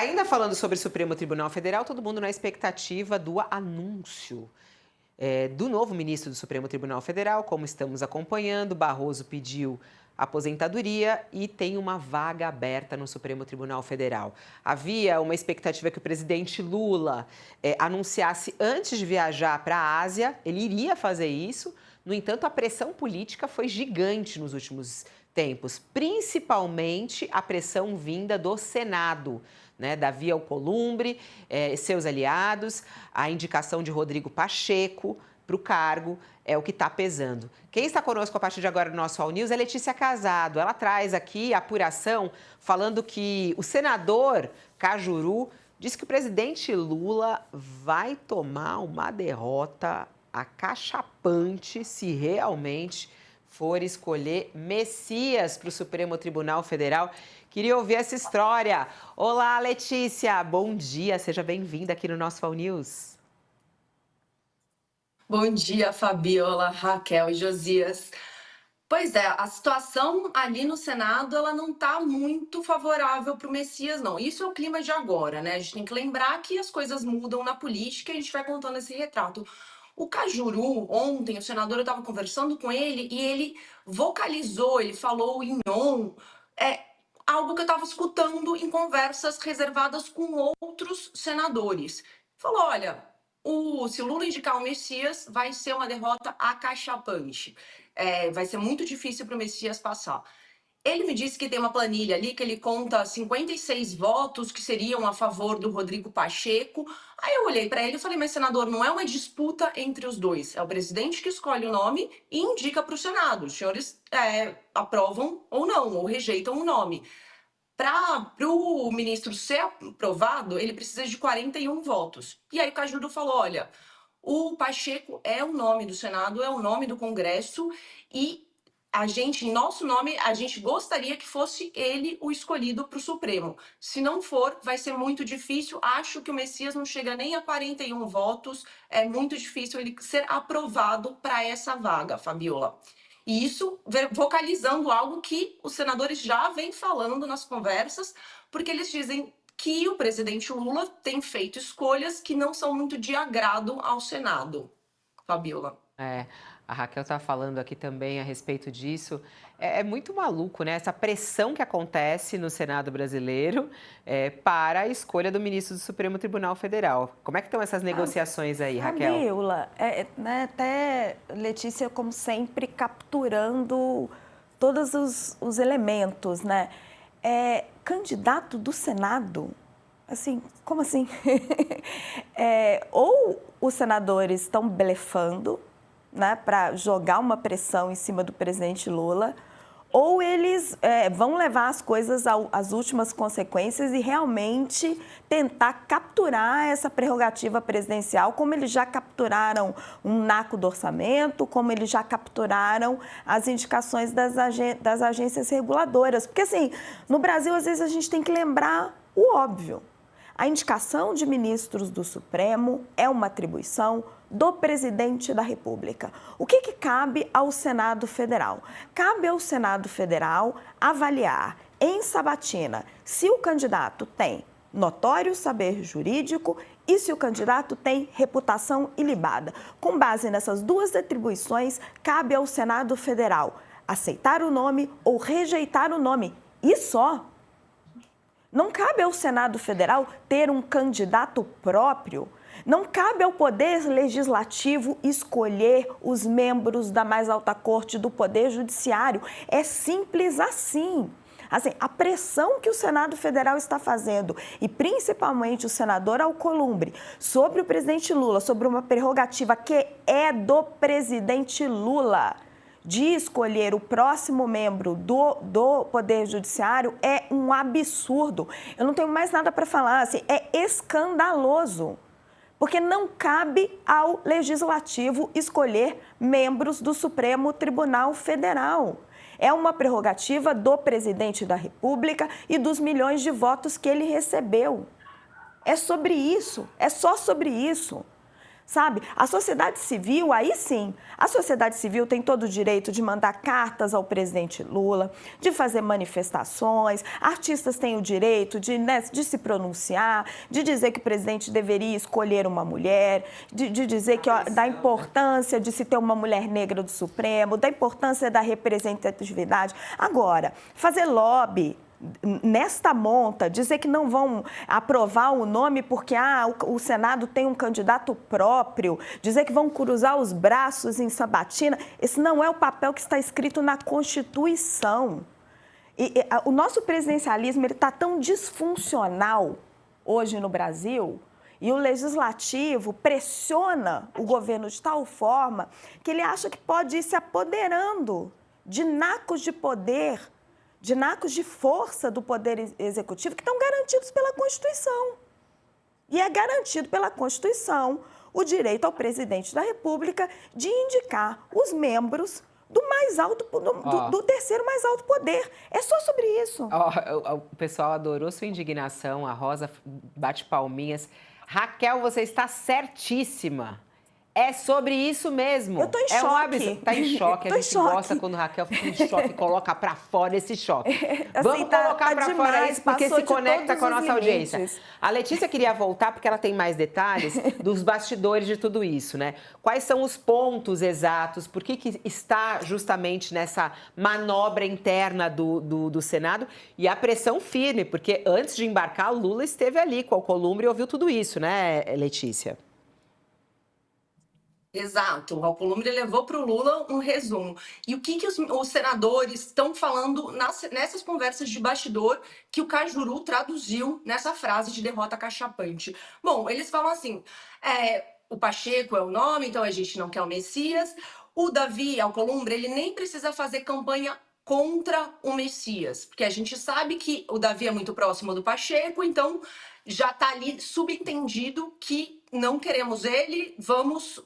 Ainda falando sobre o Supremo Tribunal Federal, todo mundo na expectativa do anúncio do novo ministro do Supremo Tribunal Federal. Como estamos acompanhando, Barroso pediu aposentadoria e tem uma vaga aberta no Supremo Tribunal Federal. Havia uma expectativa que o presidente Lula anunciasse antes de viajar para a Ásia, ele iria fazer isso. No entanto, a pressão política foi gigante nos últimos tempos, principalmente a pressão vinda do Senado, né? Davi Alcolumbre, seus aliados, a indicação de Rodrigo Pacheco para o cargo é o que está pesando. Quem está conosco a partir de agora no nosso All News é Letícia Casado. Ela traz aqui a apuração falando que o senador Cajuru disse que o presidente Lula vai tomar uma derrota acachapante se realmente for escolher Messias para o Supremo Tribunal Federal. Queria ouvir essa história. Olá, Letícia. Bom dia. Seja bem-vinda aqui no nosso All News. Bom dia, Fabiola, Raquel e Josias. Pois é, a situação ali no Senado, ela não está muito favorável para o Messias, não. Isso é o clima de agora, né? A gente tem que lembrar que as coisas mudam na política e a gente vai contando esse retrato. O Cajuru, ontem, o senador, eu estava conversando com ele e ele vocalizou, ele falou em on, algo que eu estava escutando em conversas reservadas com outros senadores. Falou, olha, se o Lula indicar o Messias, vai ser uma derrota acachapante. Vai ser muito difícil para o Messias passar. Ele me disse que tem uma planilha ali que ele conta 56 votos que seriam a favor do Rodrigo Pacheco. Aí eu olhei para ele e falei, mas senador, não é uma disputa entre os dois. É o presidente que escolhe o nome e indica para o Senado. Os senhores aprovam ou não, ou rejeitam o nome. Para o ministro ser aprovado, ele precisa de 41 votos. E aí o Cajuru falou, olha, o Pacheco é o nome do Senado, é o nome do Congresso e em nosso nome, a gente gostaria que fosse ele o escolhido para o Supremo. Se não for, vai ser muito difícil. Acho que o Messias não chega nem a 41 votos. É muito difícil ele ser aprovado para essa vaga, Fabiola. E isso vocalizando algo que os senadores já vêm falando nas conversas, porque eles dizem que o presidente Lula tem feito escolhas que não são muito de agrado ao Senado. Fabiola. A Raquel está falando aqui também a respeito disso. É muito maluco, né? Essa pressão que acontece no Senado brasileiro para a escolha do ministro do Supremo Tribunal Federal. Como é que estão essas negociações aí, Raquel? Fabiola, né, até Letícia, como sempre, capturando todos os elementos, né? Candidato do Senado, assim, como assim? Ou os senadores estão blefando, né, para jogar uma pressão em cima do presidente Lula, ou eles vão levar as coisas às últimas consequências e realmente tentar capturar essa prerrogativa presidencial, como eles já capturaram um naco do orçamento, como eles já capturaram as indicações das agências reguladoras. Porque, assim, no Brasil, às vezes, a gente tem que lembrar o óbvio. A indicação de ministros do Supremo é uma atribuição do presidente da República. O que cabe ao Senado Federal? Cabe ao Senado Federal avaliar em sabatina se o candidato tem notório saber jurídico e se o candidato tem reputação ilibada. Com base nessas duas atribuições, cabe ao Senado Federal aceitar o nome ou rejeitar o nome. E só. Não cabe ao Senado Federal ter um candidato próprio. Não cabe ao Poder Legislativo escolher os membros da mais alta corte do Poder Judiciário. É simples assim. Assim, a pressão que o Senado Federal está fazendo, e principalmente o senador Alcolumbre, sobre o presidente Lula, sobre uma prerrogativa que é do presidente Lula, de escolher o próximo membro do Poder Judiciário, é um absurdo. Eu não tenho mais nada para falar, assim, é escandaloso. Porque não cabe ao Legislativo escolher membros do Supremo Tribunal Federal. É uma prerrogativa do presidente da República e dos milhões de votos que ele recebeu. É sobre isso, é só sobre isso. Sabe? A sociedade civil, aí sim, a sociedade civil tem todo o direito de mandar cartas ao presidente Lula, de fazer manifestações, artistas têm o direito de, né, de se pronunciar, de dizer que o presidente deveria escolher uma mulher, de dizer que, ó, da importância de se ter uma mulher negra do Supremo, da importância da representatividade. Agora, fazer lobby nesta monta, dizer que não vão aprovar o nome porque o Senado tem um candidato próprio, dizer que vão cruzar os braços em sabatina, esse não é o papel que está escrito na Constituição. O nosso presidencialismo está tão disfuncional hoje no Brasil, e o legislativo pressiona o governo de tal forma que ele acha que pode ir se apoderando de nacos de poder, de nacos de força do Poder Executivo que estão garantidos pela Constituição. E é garantido pela Constituição o direito ao presidente da República de indicar os membros do mais alto, do terceiro mais alto poder. É só sobre isso. O pessoal adorou sua indignação, a Rosa bate palminhas. Raquel, você está certíssima. É sobre isso mesmo. Eu tô em choque. Está em choque. A gente gosta quando Raquel fica em choque e coloca para fora esse choque. Vamos colocar para fora isso, porque se conecta com a nossa audiência. A Letícia queria voltar, porque ela tem mais detalhes dos bastidores de tudo isso, né? Quais são os pontos exatos? Por que está justamente nessa manobra interna do Senado? E a pressão firme, porque antes de embarcar, Lula esteve ali com o Alcolumbre e ouviu tudo isso, né, Letícia? Exato, o Alcolumbre levou para o Lula um resumo. E o que os senadores estão falando nessas conversas de bastidor que o Cajuru traduziu nessa frase de derrota cachapante? Bom, eles falam assim, o Pacheco é o nome, então a gente não quer o Messias. O Davi Alcolumbre, ele nem precisa fazer campanha contra o Messias, porque a gente sabe que o Davi é muito próximo do Pacheco, então já está ali subentendido que não queremos ele, vamos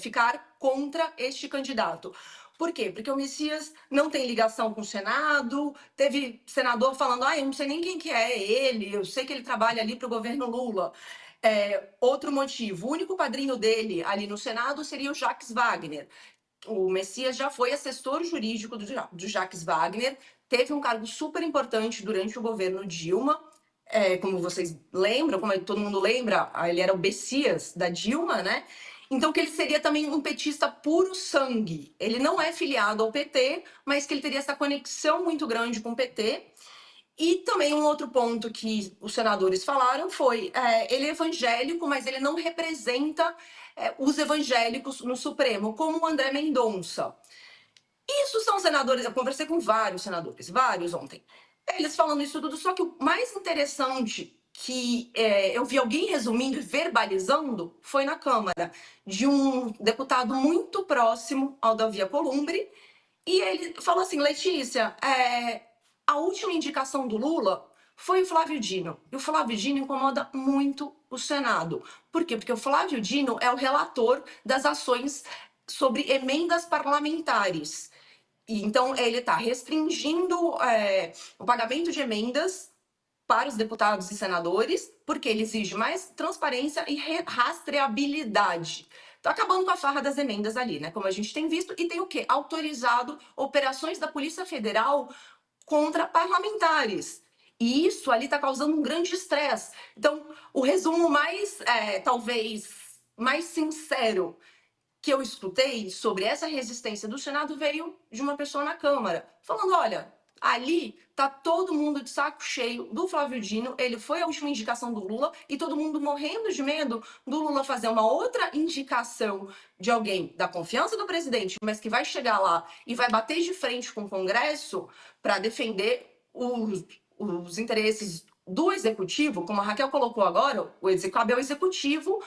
ficar contra este candidato. Por quê? Porque o Messias não tem ligação com o Senado, teve senador falando, eu não sei nem quem que é ele, eu sei que ele trabalha ali para o governo Lula. Outro motivo, o único padrinho dele ali no Senado seria o Jacques Wagner. O Messias já foi assessor jurídico do Jacques Wagner, teve um cargo super importante durante o governo Dilma, como vocês lembram, como todo mundo lembra, ele era o Messias da Dilma, né? Então, que ele seria também um petista puro sangue. Ele não é filiado ao PT, mas que ele teria essa conexão muito grande com o PT. E também um outro ponto que os senadores falaram foi, ele é evangélico, mas ele não representa os evangélicos no Supremo, como o André Mendonça. Isso são senadores, eu conversei com vários senadores, vários ontem, eles falando isso tudo, só que o mais interessante que eu vi alguém resumindo e verbalizando foi na Câmara, de um deputado muito próximo ao Davi Alcolumbre, e ele falou assim, Letícia, a última indicação do Lula foi o Flávio Dino, e o Flávio Dino incomoda muito o Senado. Por quê? Porque o Flávio Dino é o relator das ações sobre emendas parlamentares. E então, ele está restringindo o pagamento de emendas para os deputados e senadores, porque ele exige mais transparência e rastreabilidade. Está acabando com a farra das emendas ali, né? Como a gente tem visto. E tem o quê? Autorizado operações da Polícia Federal contra parlamentares. E isso ali está causando um grande estresse. Então, o resumo mais, talvez, mais sincero que eu escutei sobre essa resistência do Senado veio de uma pessoa na Câmara, falando, olha, ali tá todo mundo de saco cheio do Flávio Dino, ele foi a última indicação do Lula e todo mundo morrendo de medo do Lula fazer uma outra indicação de alguém da confiança do presidente, mas que vai chegar lá e vai bater de frente com o Congresso para defender os interesses do Executivo, como a Raquel colocou agora, cabe ao Executivo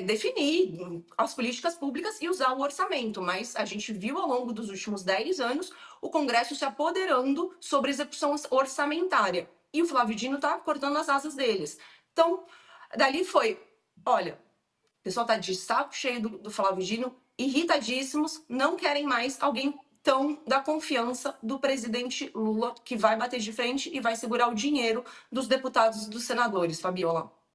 definir as políticas públicas e usar o orçamento, mas a gente viu ao longo dos últimos 10 anos o Congresso se apoderando sobre a execução orçamentária, e o Flávio Dino está cortando as asas deles. Então, dali foi, olha, o pessoal está de saco cheio do Flávio Dino, irritadíssimos, não querem mais alguém tão da confiança do presidente Lula, que vai bater de frente e vai segurar o dinheiro dos deputados e dos senadores, Fabiola.